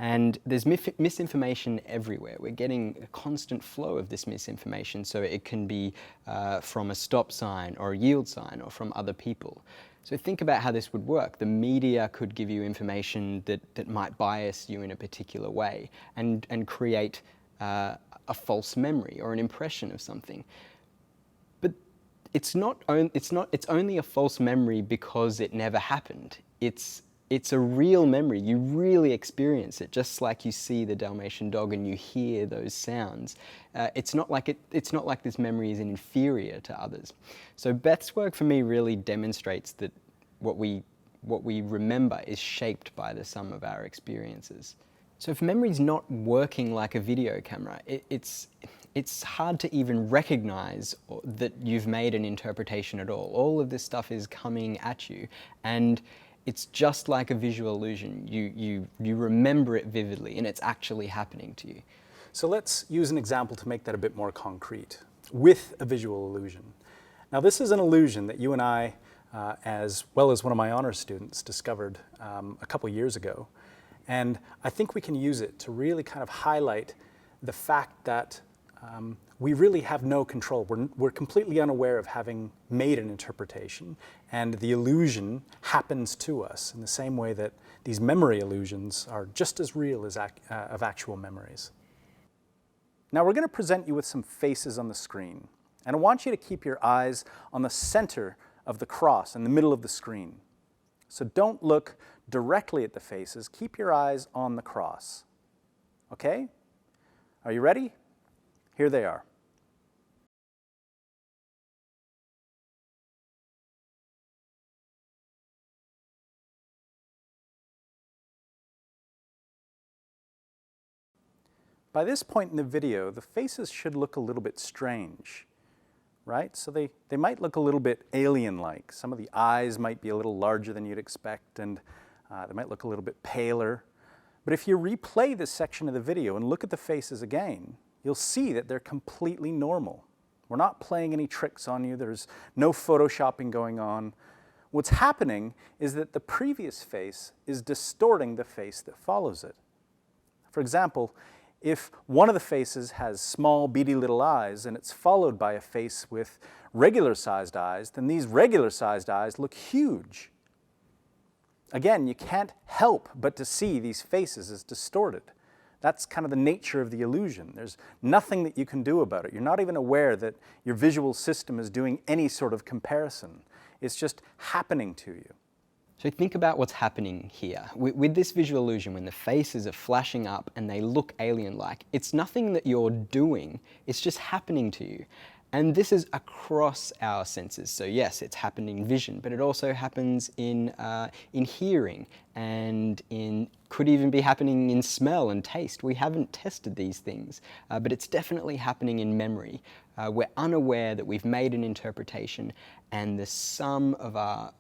And there's misinformation everywhere. We're getting a constant flow of this misinformation, so it can be from a stop sign or a yield sign or from other people. So think about how this would work. The media could give you information that might bias you in a particular way and create a false memory or an impression of something. But it's only a false memory because it never happened. It's a real memory. You really experience it, just like you see the Dalmatian dog and you hear those sounds. It's not like this memory is inferior to others. So Beth's work for me really demonstrates that what we remember is shaped by the sum of our experiences. So if memory's not working like a video camera, it's hard to even recognize that you've made an interpretation at all. All of this stuff is coming at you, and it's just like a visual illusion. You remember it vividly, and it's actually happening to you. So let's use an example to make that a bit more concrete, with a visual illusion. Now this is an illusion that you and I, as well as one of my honors students, discovered a couple years ago. And I think we can use it to really kind of highlight the fact that we really have no control. We're completely unaware of having made an interpretation, and the illusion happens to us in the same way that these memory illusions are just as real as of actual memories. Now we're going to present you with some faces on the screen, and I want you to keep your eyes on the center of the cross in the middle of the screen. So don't look directly at the faces, keep your eyes on the cross. Okay? Are you ready? Here they are. By this point in the video, the faces should look a little bit strange, right? So they might look a little bit alien-like. Some of the eyes might be a little larger than you'd expect, and they might look a little bit paler. But if you replay this section of the video and look at the faces again, you'll see that they're completely normal. We're not playing any tricks on you. There's no photoshopping going on. What's happening is that the previous face is distorting the face that follows it. For example, if one of the faces has small, beady little eyes and it's followed by a face with regular-sized eyes, then these regular-sized eyes look huge. Again, you can't help but to see these faces as distorted. That's kind of the nature of the illusion. There's nothing that you can do about it. You're not even aware that your visual system is doing any sort of comparison. It's just happening to you. So think about what's happening here. With this visual illusion, when the faces are flashing up and they look alien-like, it's nothing that you're doing, it's just happening to you. And this is across our senses. So yes, it's happened in vision, but it also happens in hearing, and could even be happening in smell and taste. We haven't tested these things, but it's definitely happening in memory. We're unaware that we've made an interpretation, and the sum of our